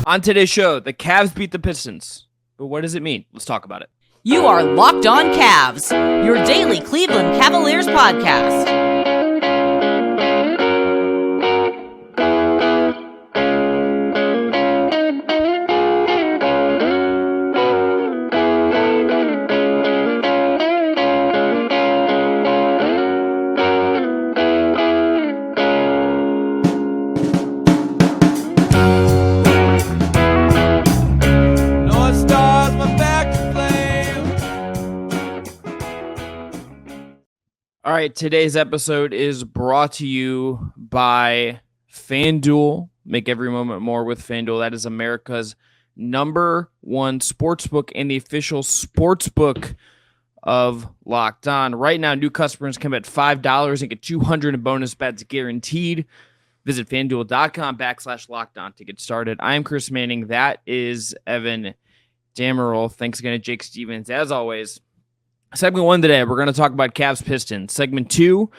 On today's show, the Cavs beat the Pistons. But what does it mean? Let's talk about it. You are Locked On Cavs, your daily Cleveland Cavaliers podcast. All right, today's episode is brought to you by FanDuel. Make every moment more with FanDuel. That is America's #1 sportsbook and the official sportsbook of Locked On. Right now, new customers come at $5 and get $200 in bonus bets guaranteed. Visit FanDuel.com/LockedOn to get started. I am Chris Manning. That is Evan Dammarell. Thanks again to Jake Stevens. As always, Segment 1 today, we're going to talk about Cavs Pistons. Segment 2,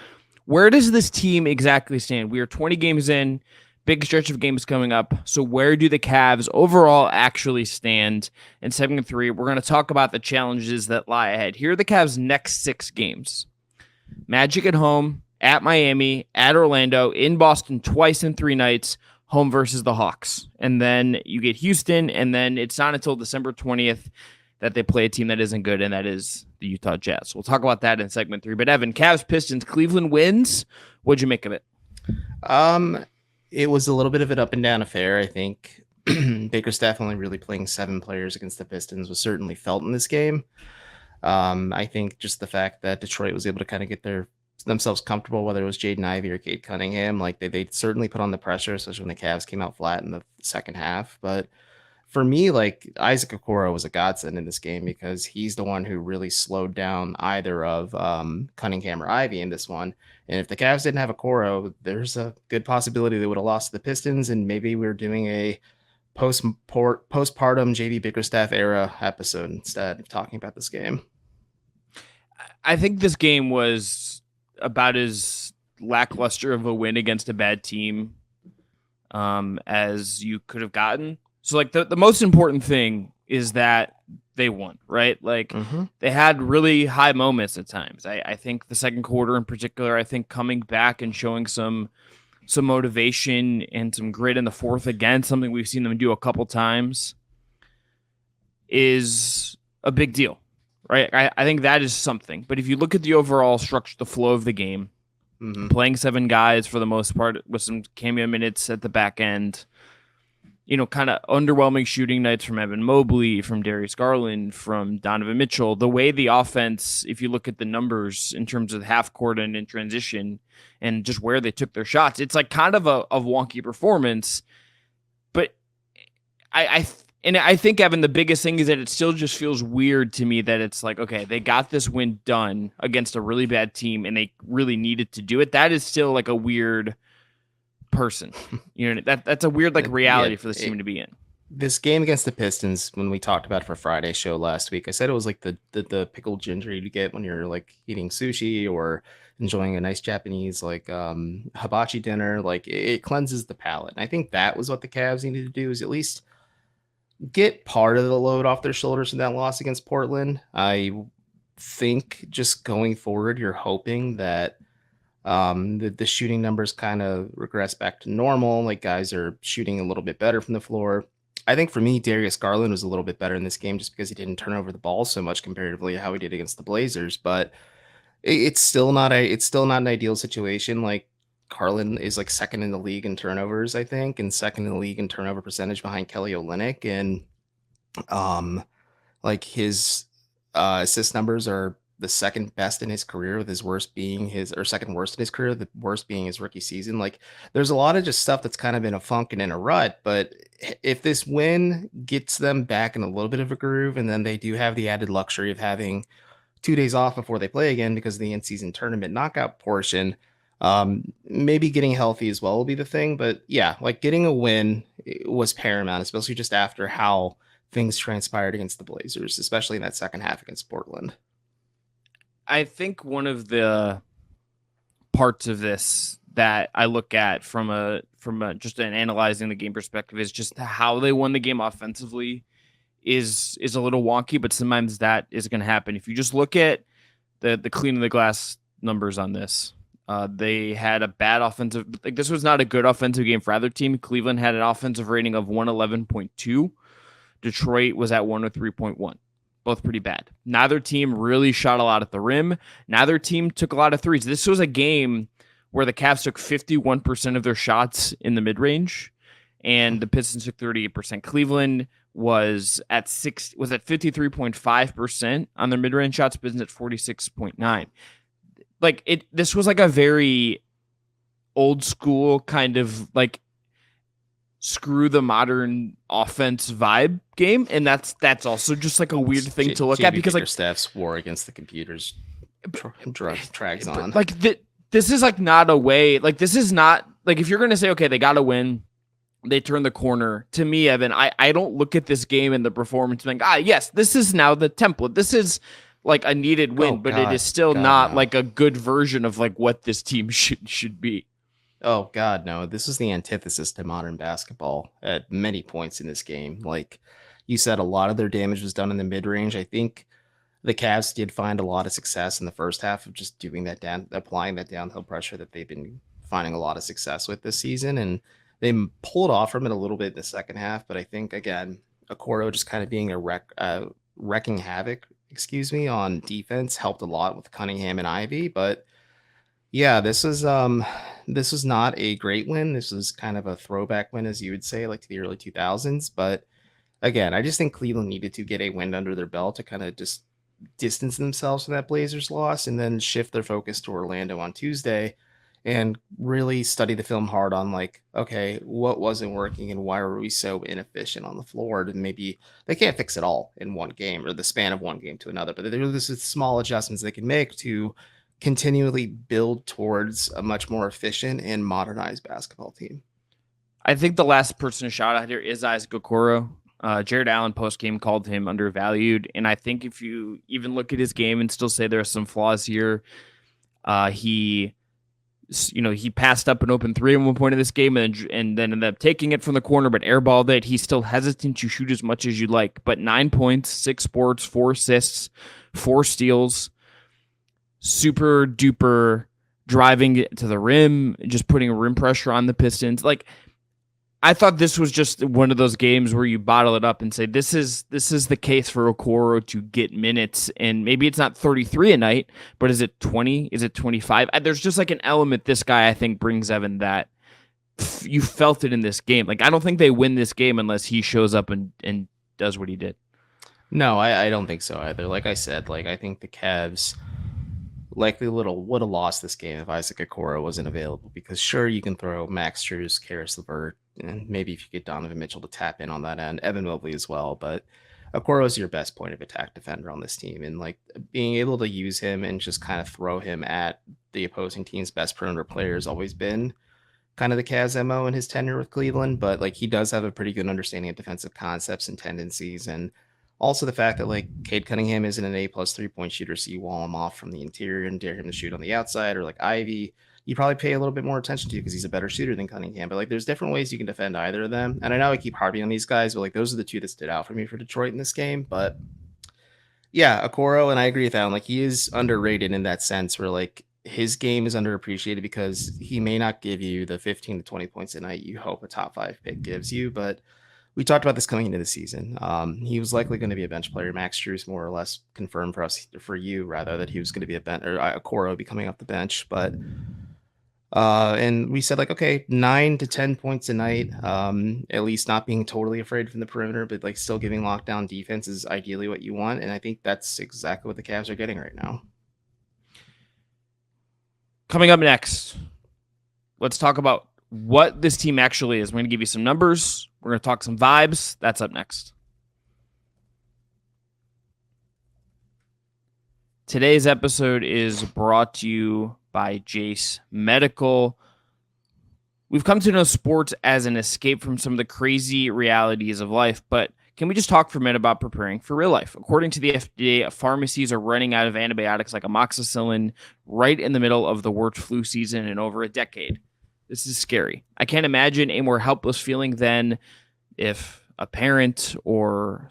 where does this team exactly stand? We are 20 games in, big stretch of games coming up. So where do the Cavs overall actually stand? In segment 3, we're going to talk about the challenges that lie ahead. Here are the Cavs' next 6 games. Magic at home, at Miami, at Orlando, in Boston twice in 3 nights, home versus the Hawks. And then you get Houston, and then it's not until December 20th that they play a team that isn't good, and that is the Utah Jazz. We'll talk about that in segment 3. But Evan, Cavs, Pistons, Cleveland wins. What'd you make of it? It was a little bit of an up and down affair. I think Bickerstaff only really playing 7 players against the Pistons was certainly felt in this game. I think just the fact that Detroit was able to kind of get themselves comfortable, whether it was Jaden Ivey or Cade Cunningham, like they certainly put on the pressure, especially when the Cavs came out flat in the second half. But for me, like Isaac Okoro was a godsend in this game because he's the one who really slowed down either of Cunningham or Ivy in this one. And if the Cavs didn't have Okoro, there's a good possibility they would have lost to the Pistons, and maybe we're doing a postpartum JV Bickerstaff era episode instead of talking about this game. I think this game was about as lackluster of a win against a bad team as you could have gotten. So, like, the most important thing is that they won, right? Like, They had really high moments at times. I think the second quarter in particular, I think coming back and showing some motivation and some grit in the fourth, again, something we've seen them do a couple times, is a big deal, right? I think that is something. But if you look at the overall structure, the flow of the game, playing 7 guys for the most part with some cameo minutes at the back end, kind of underwhelming shooting nights from Evan Mobley, from Darius Garland, from Donovan Mitchell. The way the offense, if you look at the numbers in terms of half court and in transition and just where they took their shots, it's like kind of a wonky performance. But I think, Evan, the biggest thing is that it still just feels weird to me that it's like, okay, they got this win done against a really bad team and they really needed to do it. That is still like a weird person, that's a weird reality for this team to be in. This game against the Pistons, when we talked about it for Friday's show last week, I said it was like the pickled ginger you get when you're like eating sushi or enjoying a nice Japanese hibachi dinner. Like it cleanses the palate, and I think that was what the Cavs needed to do, is at least get part of the load off their shoulders in that loss against Portland. I think just going forward, you're hoping that the shooting numbers kind of regress back to normal. Like guys are shooting a little bit better from the floor. I think for me, Darius Garland was a little bit better in this game just because he didn't turn over the ball so much comparatively to how he did against the Blazers. But it's still not an ideal situation. Like Garland is like second in the league in turnovers, I think, and second in the league in turnover percentage behind Kelly Olynyk. And like his assist numbers are the second best in his career, with his worst being second worst in his career, the worst being his rookie season. Like there's a lot of just stuff that's kind of in a funk and in a rut. But if this win gets them back in a little bit of a groove, and then they do have the added luxury of having 2 days off before they play again because of the in-season tournament knockout portion, maybe getting healthy as well will be the thing. But yeah, like getting a win was paramount, especially just after how things transpired against the Blazers, especially in that second half against Portland. I think one of the parts of this that I look at from a just an analyzing the game perspective is just how they won the game offensively is a little wonky, but sometimes that is going to happen. If you just look at the clean of the glass numbers on this, they had a bad offensive. Like, this was not a good offensive game for either team. Cleveland had an offensive rating of 111.2. Detroit was at 103.1. Both pretty bad. Neither team really shot a lot at the rim. Neither team took a lot of threes. This was a game where the Cavs took 51% of their shots in the mid-range, and the Pistons took 38%. Cleveland was at 53.5% on their mid-range shots. Pistons at 46.9. Like, this was like a very old school kind of like screw the modern offense vibe game, and that's also just like a weird thing to look at, because like Steph's war against the computers drags on. Like this is like not a way. Like, this is not like, if you're gonna say, okay, they got to win, they turn the corner. To me, Evan, I don't look at this game and the performance and think, yes, this is now the template. This is like a needed win, but it is still not like a good version of like what this team should be. Oh God, no. This is the antithesis to modern basketball at many points in this game. Like you said, a lot of their damage was done in the mid-range. I think the Cavs did find a lot of success in the first half of just doing that applying that downhill pressure that they've been finding a lot of success with this season. And they pulled off from it a little bit in the second half. But I think, again, Okoro just kind of being wrecking havoc, on defense helped a lot with Cunningham and Ivy. But yeah, this was not a great win. This was kind of a throwback win, as you would say, like to the early 2000s. But again, I just think Cleveland needed to get a win under their belt to kind of just distance themselves from that Blazers loss, and then shift their focus to Orlando on Tuesday and really study the film hard on like, okay, what wasn't working and why were we so inefficient on the floor? And maybe they can't fix it all in one game or the span of one game to another, but there's small adjustments they can make to continually build towards a much more efficient and modernized basketball team. I think the last person to shout out here is Isaac Okoro. Jared Allen post-game called him undervalued, and I think if you even look at his game and still say there are some flaws here, he passed up an open three at one point in this game and then ended up taking it from the corner, but airballed it. He's still hesitant to shoot as much as you'd like, but 9 points, 6 boards, 4 assists, 4 steals, super duper driving to the rim, just putting rim pressure on the Pistons. Like, I thought this was just one of those games where you bottle it up and say, this is the case for Okoro to get minutes. And maybe it's not 33 a night, but is it 20? Is it 25? There's just like an element this guy, I think, brings, Evan, that you felt it in this game. Like, I don't think they win this game unless he shows up and does what he did. No, I don't think so either. Like I said, like I think the Cavs likely would have lost this game if Isaac Okoro wasn't available, because sure, you can throw Max Strus, Karis LeVert, and maybe if you get Donovan Mitchell to tap in on that end, Evan Mobley as well, but Okoro is your best point of attack defender on this team, and like being able to use him and just kind of throw him at the opposing team's best perimeter player has always been kind of the Cavs MO in his tenure with Cleveland. But like he does have a pretty good understanding of defensive concepts and tendencies, and also the fact that like Cade Cunningham isn't an A+ 3-point shooter, so you wall him off from the interior and dare him to shoot on the outside, or like Ivy, you probably pay a little bit more attention to because he's a better shooter than Cunningham. But like there's different ways you can defend either of them. And I know I keep harping on these guys, but like those are the two that stood out for me for Detroit in this game. But yeah, Okoro, and I agree with that. Like he is underrated in that sense where like his game is underappreciated because he may not give you the 15 to 20 points a night you hope a top 5 pick gives you. But we talked about this coming into the season. He was likely going to be a bench player. Max Strus more or less confirmed for you rather, that he was going to be a bench, or Okoro be coming off the bench. But and we said like, okay, 9 to 10 points a night, at least not being totally afraid from the perimeter, but like still giving lockdown defense is ideally what you want. And I think that's exactly what the Cavs are getting right now. Coming up next, let's talk about what this team actually is. We're going to give you some numbers. We're going to talk some vibes. That's up next. Today's episode is brought to you by Jase Medical. We've come to know sports as an escape from some of the crazy realities of life, but Can we just talk for a minute about preparing for real life? According to the FDA, pharmacies are running out of antibiotics like amoxicillin right in the middle of the worst flu season in over a decade. This is scary. I can't imagine a more helpless feeling than if a parent or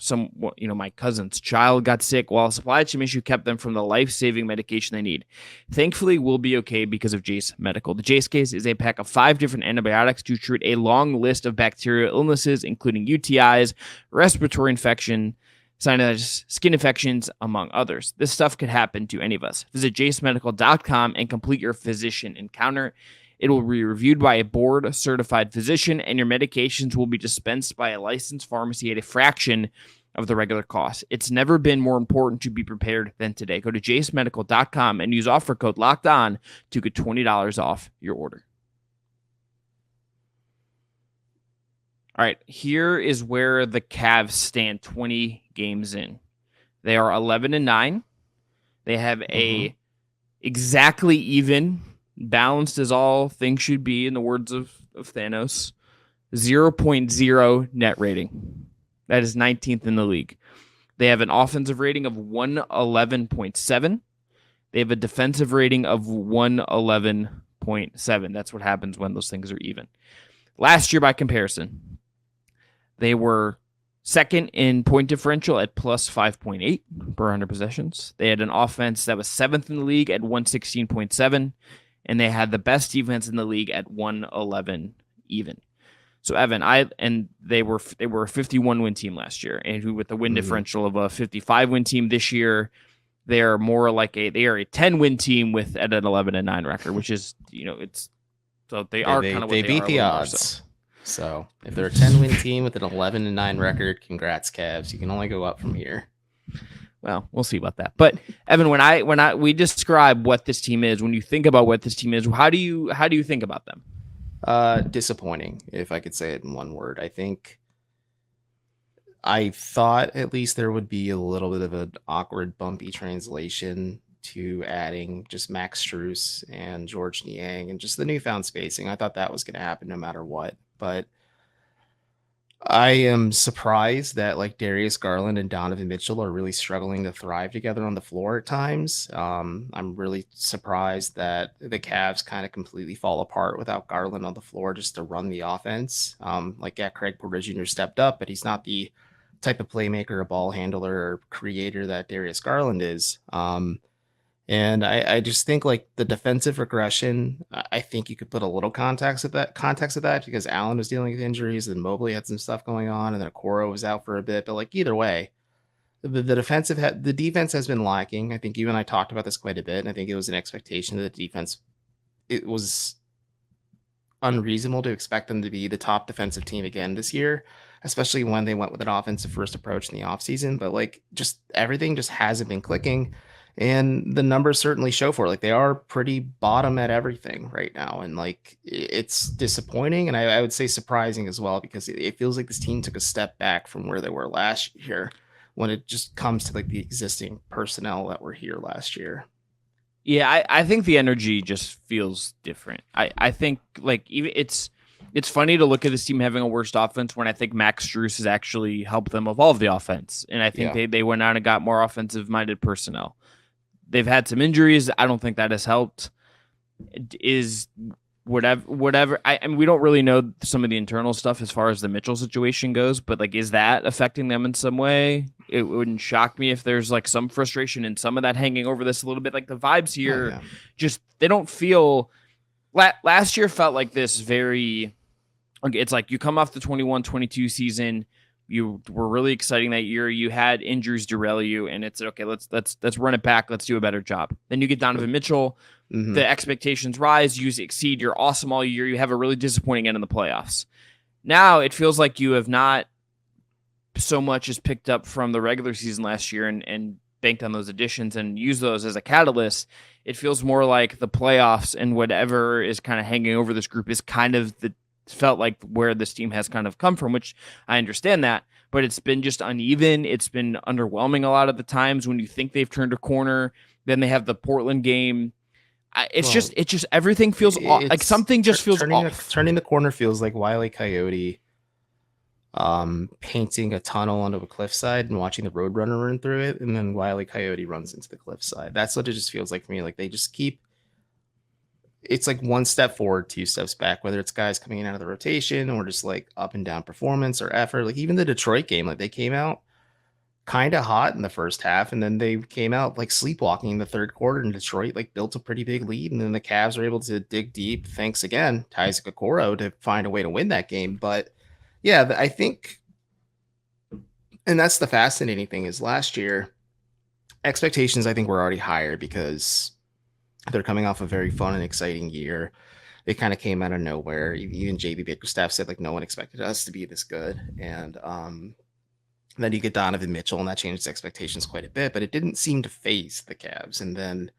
my cousin's child got sick while a supply chain issue kept them from the life-saving medication they need. Thankfully, we'll be okay because of Jase Medical. The Jase case is a pack of 5 different antibiotics to treat a long list of bacterial illnesses, including UTIs, respiratory infection, sinusitis, skin infections, among others. This stuff could happen to any of us. Visit jasemedical.com and complete your physician encounter. It will be reviewed by a board-certified physician, and your medications will be dispensed by a licensed pharmacy at a fraction of the regular cost. It's never been more important to be prepared than today. Go to jasemedical.com and use offer code LOCKEDON to get $20 off your order. All right, here is where the Cavs stand 20 games in. They are 11-9. They have a exactly even, balanced as all things should be, in the words of Thanos, 0.0 net rating. That is 19th in the league. They have an offensive rating of 111.7. They have a defensive rating of 111.7. That's what happens when those things are even. Last year, by comparison, they were second in point differential at plus 5.8 per 100 possessions. They had an offense that was 7th in the league at 116.7. And they had the best defense in the league at 111 even. So Evan, they were a 51-win team last year, and with the win differential of a 55-win team this year, they are more like they are a 10-win team at an 11-9 record, which is they beat the odds. So if they're a 10-win team with an 11-9 record, congrats, Cavs. You can only go up from here. Well, we'll see about that. But Evan, when we describe what this team is, when you think about what this team is, how do you think about them? Disappointing, if I could say it in one word. I thought at least there would be a little bit of an awkward, bumpy translation to adding just Max Strus and George Niang and just the newfound spacing. I thought that was going to happen no matter what, but I am surprised that Darius Garland and Donovan Mitchell are really struggling to thrive together on the floor at times. I'm really surprised that the Cavs kind of completely fall apart without Garland on the floor just to run the offense. Craig Porter Jr. stepped up, but he's not the type of playmaker, a ball handler, or creator that Darius Garland is. And I just think the defensive regression, I think you could put a little context of that because Allen was dealing with injuries and Mobley had some stuff going on and then Okoro was out for a bit. But either way, the defense has been lacking. I think you and I talked about this quite a bit. And I think it was an expectation that the defense, it was unreasonable to expect them to be the top defensive team again this year, especially when they went with an offensive first approach in the offseason. But just everything just hasn't been clicking. And the numbers certainly show for it. They are pretty bottom at everything right now. And it's disappointing. And I would say surprising as well, because it feels like this team took a step back from where they were last year when it just comes to the existing personnel that were here last year. Yeah, I think the energy just feels different. I think even it's funny to look at this team having a worst offense when I think Max Strus has actually helped them evolve the offense. And I think they went out and got more offensive-minded personnel. They've had some injuries. I don't think that has helped. Is whatever. I mean, we don't really know some of the internal stuff as far as the Mitchell situation goes, but is that affecting them in some way? It wouldn't shock me if there's some frustration and some of that hanging over this a little bit. The vibes here, just they don't feel. Last year felt like this very. It's you come off the 21-22 season. You were really exciting that year. You had injuries derail you, and it's okay. Let's run it back. Let's do a better job. Then you get Donovan Mitchell. The expectations rise. You exceed. You're awesome all year. You have a really disappointing end in the playoffs. Now it feels like you have not so much as picked up from the regular season last year and banked on those additions and used those as a catalyst. It feels more like the playoffs and whatever is kind of hanging over this group is kind of felt like where this team has kind of come from, which I understand that, but it's been just uneven. It's been underwhelming a lot of the times when you think they've turned a corner. Then they have the Portland game. It's just everything feels off. Something just feels off. Turning the corner feels like Wile E. Coyote painting a tunnel onto a cliffside and watching the Roadrunner run through it, and then Wile E. Coyote runs into the cliffside. That's what it just feels like for me. Like they just keep, it's like one step forward, two steps back, whether it's guys coming in out of the rotation or just like up and down performance or effort. Like even the Detroit game, like they came out kind of hot in the first half, and then they came out like sleepwalking in the third quarter, and Detroit like built a pretty big lead, and then the Cavs were able to dig deep, thanks again to Isaac Okoro, to find a way to win that game. But yeah, I think, and that's the fascinating thing, is last year expectations I think were already higher because they're coming off a very fun and exciting year. It kind of came out of nowhere. Even JB Bickerstaff said like no one expected us to be this good, and then you get Donovan Mitchell, and that changes expectations quite a bit, but it didn't seem to phase the Cavs. And then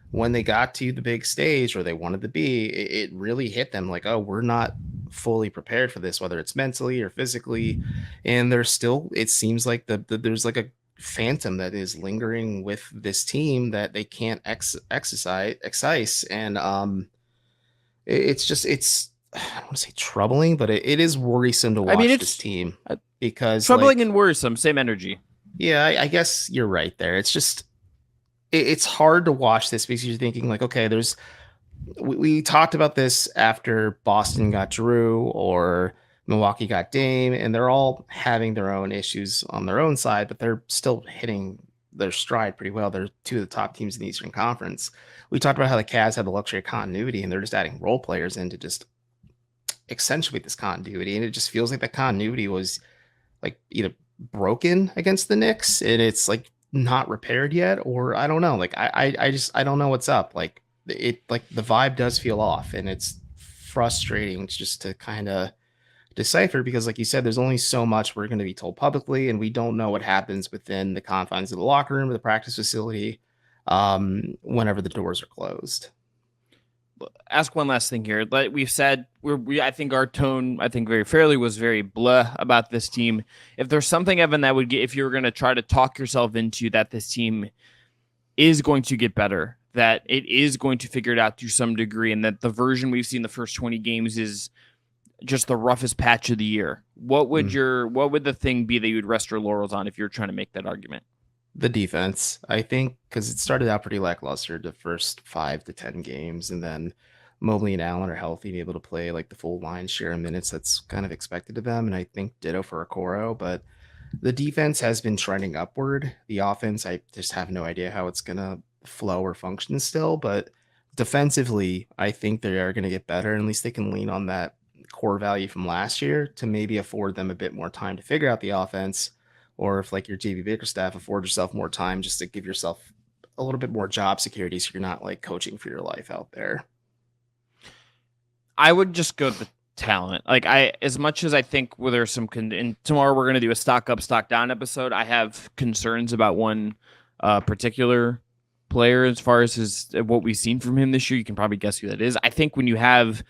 when they got to the big stage where they wanted to be, it really hit them like, oh, we're not fully prepared for this, whether it's mentally or physically. And there's still, it seems like there's like a phantom that is lingering with this team that they can't excise. And it's just, I don't want to say troubling, but it is worrisome to watch this team. Because troubling and worrisome, same energy. Yeah, I guess you're right there. It's just, it's hard to watch this because you're thinking like, okay, we talked about this after Boston got Drew or Milwaukee got Dame, and they're all having their own issues on their own side, but they're still hitting their stride pretty well. They're two of the top teams in the Eastern Conference. We talked about how the Cavs have the luxury of continuity, and they're just adding role players in to just accentuate this continuity, and it just feels like the continuity was like either broken against the Knicks and it's like not repaired yet, or I don't know. Like I don't know what's up. Like it, like the vibe does feel off, and it's frustrating just to kind of decipher because, like you said, there's only so much we're going to be told publicly, and we don't know what happens within the confines of the locker room or the practice facility whenever the doors are closed. Ask one last thing here. Like we've said, I think our tone, I think very fairly, was very blah about this team. If there's something, Evan, that would get, if you were going to try to talk yourself into that this team is going to get better, that it is going to figure it out to some degree, and that the version we've seen the first 20 games is just the roughest patch of the year, what would what would the thing be that you would rest your laurels on if you're trying to make that argument? The defense, I think, because it started out pretty lackluster the first 5 to 10 games, and then Mobley and Allen are healthy and able to play like the full lion's share of minutes that's kind of expected of them, and I think ditto for Okoro. But the defense has been trending upward. The offense, I just have no idea how it's gonna flow or function still, but defensively, I think they are going to get better, and at least they can lean on that core value from last year to maybe afford them a bit more time to figure out the offense. Or if like your JV Bickerstaff, afford yourself more time just to give yourself a little bit more job security so you're not like coaching for your life out there. I would just go the talent. Like as much as I think there's some, and tomorrow we're going to do a stock up, stock down episode. I have concerns about one particular player as far as what we've seen from him this year. You can probably guess who that is. I think when you have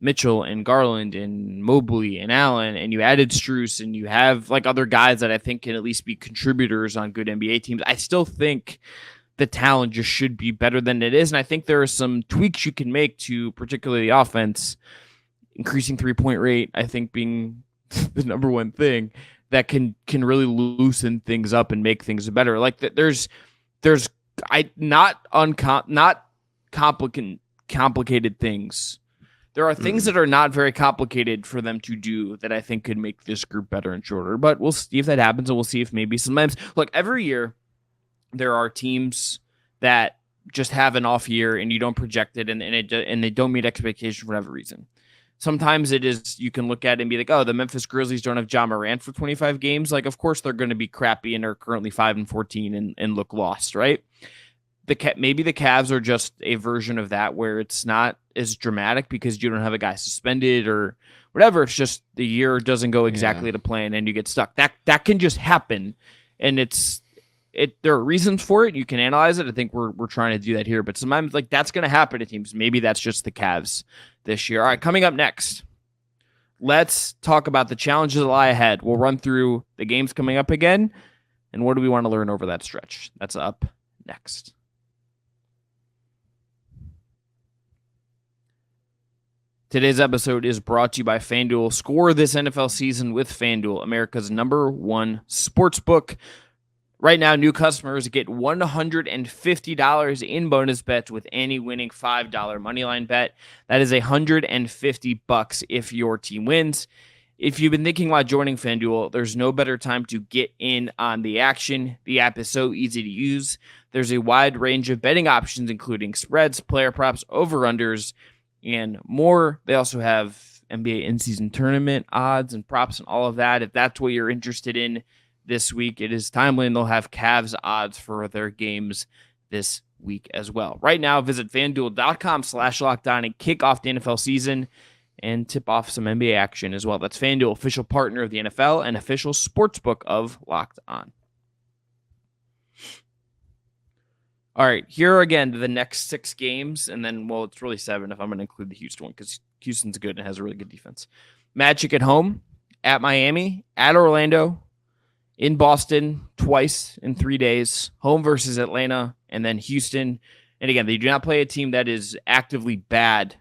Mitchell and Garland and Mobley and Allen, and you added Strus, and you have like other guys that I think can at least be contributors on good NBA teams, I still think the talent just should be better than it is. And I think there are some tweaks you can make to particularly the offense, increasing 3-point rate, I think being the number one thing that can really loosen things up and make things better. Like there's not complicated things. There are things that are not very complicated for them to do that I think could make this group better and shorter, but we'll see if that happens, and we'll see if maybe sometimes, look, every year there are teams that just have an off year and you don't project it, and they don't meet expectations for whatever reason. Sometimes it is, you can look at it and be like, oh, the Memphis Grizzlies don't have Ja Morant for 25 games. Like, of course they're going to be crappy and are currently 5-14 and look lost, right? Maybe the Cavs are just a version of that where it's not as dramatic because you don't have a guy suspended or whatever. It's just the year doesn't go exactly to plan and you get stuck. That can just happen, and there are reasons for it. You can analyze it. I think we're trying to do that here, but sometimes like that's going to happen to teams. Maybe that's just the Cavs this year. All right, coming up next, let's talk about the challenges that lie ahead. We'll run through the games coming up again, and what do we want to learn over that stretch? That's up next. Today's episode is brought to you by FanDuel. Score this NFL season with FanDuel, America's #1 sportsbook. Right now, new customers get $150 in bonus bets with any winning $5 moneyline bet. That is $150 if your team wins. If you've been thinking about joining FanDuel, there's no better time to get in on the action. The app is so easy to use. There's a wide range of betting options, including spreads, player props, over-unders, and more. They also have NBA in-season tournament odds and props and all of that. If that's what you're interested in this week, it is timely, and they'll have Cavs odds for their games this week as well. Right now, visit FanDuel.com/LockedOn and kick off the NFL season and tip off some NBA action as well. That's FanDuel, official partner of the NFL and official sportsbook of Locked On. All right, here are again the next 6 games, and then, well, it's really 7 if I'm going to include the Houston one, because Houston's good and has a really good defense. Magic at home, at Miami, at Orlando, in Boston twice in 3 days, home versus Atlanta, and then Houston. And again, they do not play a team that is actively bad,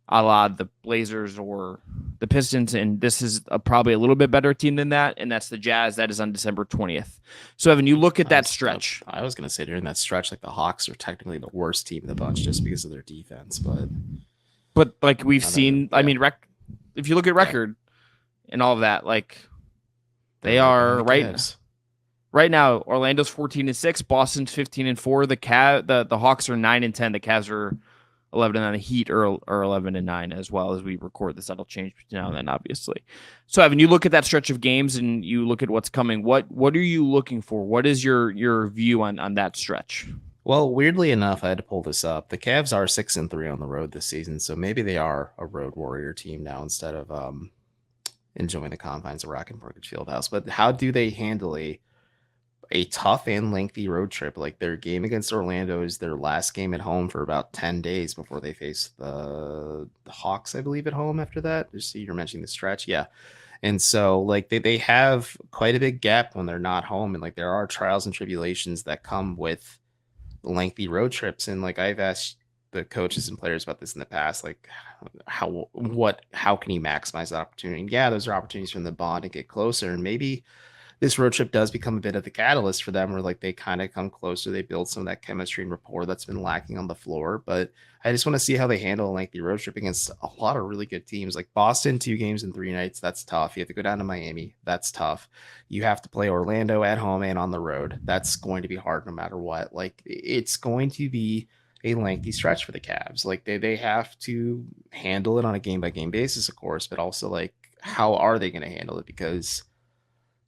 a la the Blazers or the Pistons, and this is probably a little bit better team than that, and that's the Jazz. That is on December 20th. So, Evan, you look at that stretch. I was going to say during that stretch, like the Hawks are technically the worst team in the bunch just because of their defense, but like we've seen, I mean, if you look at record and all of that, like they are right now. Orlando's 14-6, Boston's 15-4. The Hawks are 9-10. The Cavs are 11-9. The Heat are 11-9 as well. As we record this. That'll change between now and then, obviously. So, Evan, you look at that stretch of games and you look at what's coming. What are you looking for? What is your view on that stretch? Well, weirdly enough, I had to pull this up. The Cavs are 6-3 on the road this season, so maybe they are a road warrior team now instead of enjoying the confines of Rock and Mortgage Fieldhouse. But how do they handle a tough and lengthy road trip? Like their game against Orlando is their last game at home for about 10 days before they face the Hawks, I believe, at home after that. Just you're mentioning the stretch. Yeah. And so like they have quite a big gap when they're not home. And like there are trials and tribulations that come with lengthy road trips. And like I've asked the coaches and players about this in the past, like how can you maximize that opportunity? And yeah, those are opportunities from the bond to get closer. And maybe this road trip does become a bit of the catalyst for them where like they kind of come closer. They build some of that chemistry and rapport that's been lacking on the floor. But I just want to see how they handle a lengthy road trip against a lot of really good teams like Boston, 2 games in 3 nights. That's tough. You have to go down to Miami. That's tough. You have to play Orlando at home and on the road. That's going to be hard no matter what. Like it's going to be a lengthy stretch for the Cavs. Like they have to handle it on a game by game basis, of course, but also like, how are they going to handle it? Because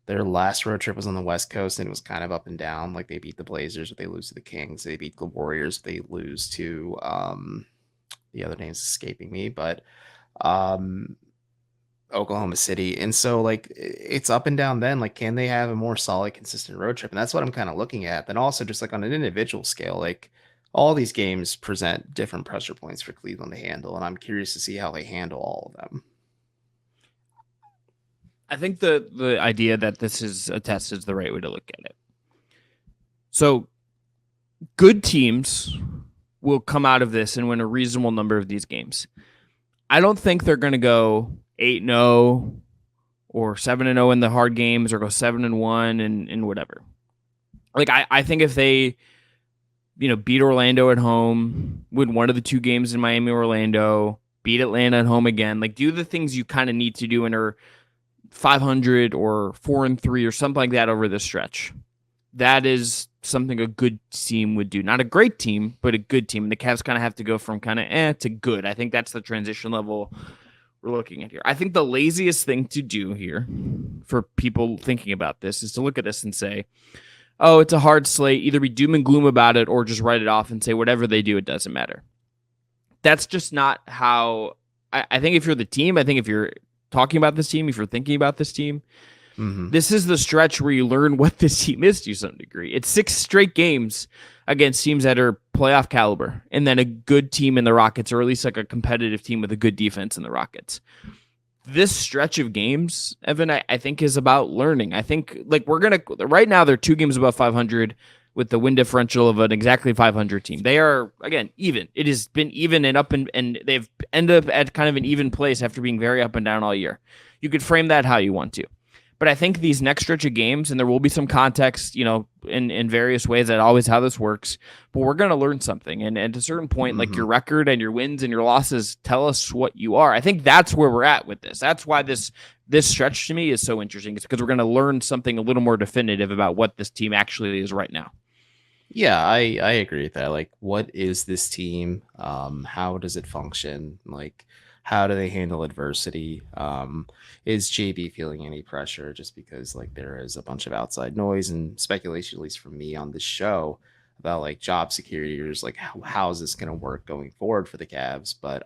their last road trip was on the West Coast and it was kind of up and down. Like they beat the Blazers, but they lose to the Kings. They beat the Warriors. They lose to the other name's escaping me, but Oklahoma City. And so like it's up and down then. Like, can they have a more solid, consistent road trip? And that's what I'm kind of looking at. Then also just like on an individual scale, like all these games present different pressure points for Cleveland to handle. And I'm curious to see how they handle all of them. I think the idea that this is a test is the right way to look at it. So good teams will come out of this and win a reasonable number of these games. I don't think they're going to go 8-0 or 7-0 in the hard games or go 7-1 and whatever. Like I think if they beat Orlando at home, win one of the 2 games in Miami, Orlando, beat Atlanta at home again, like do the things you kind of need to do and are 500 or 4-3 or something like that over the stretch. That is something a good team would do. Not a great team, but a good team. And the Cavs kind of have to go from kind of to good. I think that's the transition level we're looking at here. I think the laziest thing to do here for people thinking about this is to look at this and say, oh, it's a hard slate. Either be doom and gloom about it or just write it off and say whatever they do, it doesn't matter. That's just not how I think if you're the team, I think if you're talking about this team, if you're thinking about this team, this is the stretch where you learn what this team is to some degree. It's 6 straight games against teams that are playoff caliber, and then a good team in the Rockets, or at least like a competitive team with a good defense in the Rockets. This stretch of games, Evan, I think is about learning. I think like right now they're 2 games above 500. with the win differential of an exactly 500 team. They are, again, even. It has been even and up, and they've ended up at kind of an even place after being very up and down all year. You could frame that how you want to. But I think these next stretch of games, and there will be some context, in various ways, that always how this works, but we're going to learn something. And at a certain point, like your record and your wins and your losses tell us what you are. I think that's where we're at with this. That's why this stretch to me is so interesting. It's because we're going to learn something a little more definitive about what this team actually is right now. Yeah, I agree with that. Like, what is this team? How does it function? Like, how do they handle adversity? Is JB feeling any pressure just because like there is a bunch of outside noise and speculation, at least from me on this show, about like job security or just like how is this going to work going forward for the Cavs? But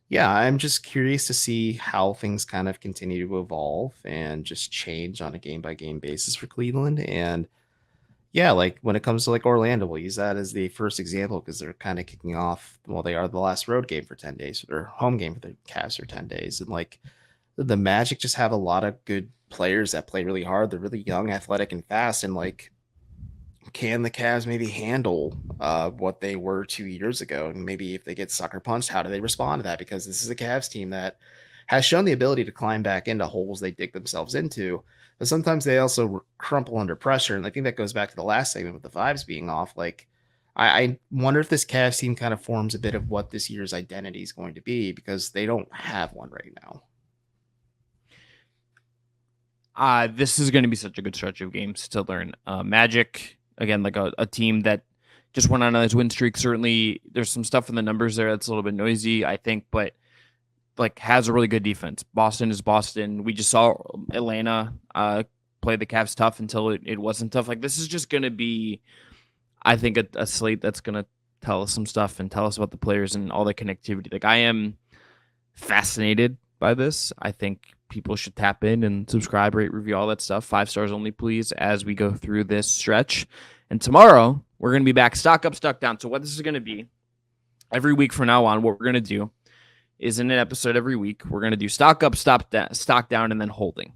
yeah, I'm just curious to see how things kind of continue to evolve and just change on a game by game basis for Cleveland. And yeah, like when it comes to like Orlando, we'll use that as the first example because they're kind of kicking off. Well, they are the last road game for 10 days, or home game for the Cavs for 10 days. And like the Magic just have a lot of good players that play really hard. They're really young, athletic, and fast. And like, can the Cavs maybe handle what they were 2 years ago? And maybe if they get sucker punched, how do they respond to that? Because this is a Cavs team that has shown the ability to climb back into holes they dig themselves into. But sometimes they also crumple under pressure. And I think that goes back to the last segment with the vibes being off. Like, I wonder if this Cavs team kind of forms a bit of what this year's identity is going to be because they don't have one right now. This is going to be such a good stretch of games to learn. Magic, again, like a team that just went on a nice win streak. Certainly, there's some stuff in the numbers there that's a little bit noisy, I think, but like has a really good defense. Boston is Boston. We just saw Atlanta play the Cavs tough until it wasn't tough. Like this is just going to be, I think, a slate that's going to tell us some stuff and tell us about the players and all the connectivity. Like I am fascinated by this. I think people should tap in and subscribe, rate, review, all that stuff. 5 stars only, please, as we go through this stretch. And tomorrow we're going to be back stock up, stock down. So what this is going to be every week from now on, what we're going to do is in an episode every week, we're going to do stock up, stock down, and then holding.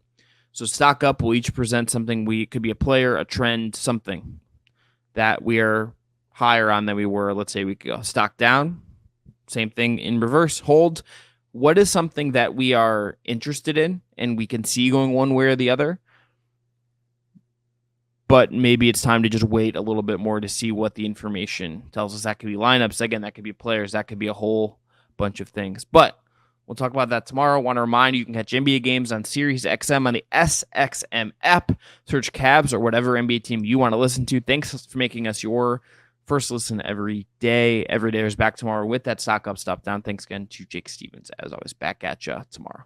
So stock up will each present something. It could be a player, a trend, something that we are higher on than we were, let's say, a week ago. Stock down, same thing in reverse. Hold, what is something that we are interested in and we can see going one way or the other, but maybe it's time to just wait a little bit more to see what the information tells us. That could be lineups. Again, that could be players. That could be a whole bunch of things, but we'll talk about that tomorrow. Want to remind you can catch NBA games on Sirius XM on the SXM app. Search Cavs or whatever NBA team you want to listen to. Thanks for making us your first listen every day. Every day is back tomorrow with that stock up, stop down. Thanks again to Jake Stevens, as always. Back at you tomorrow.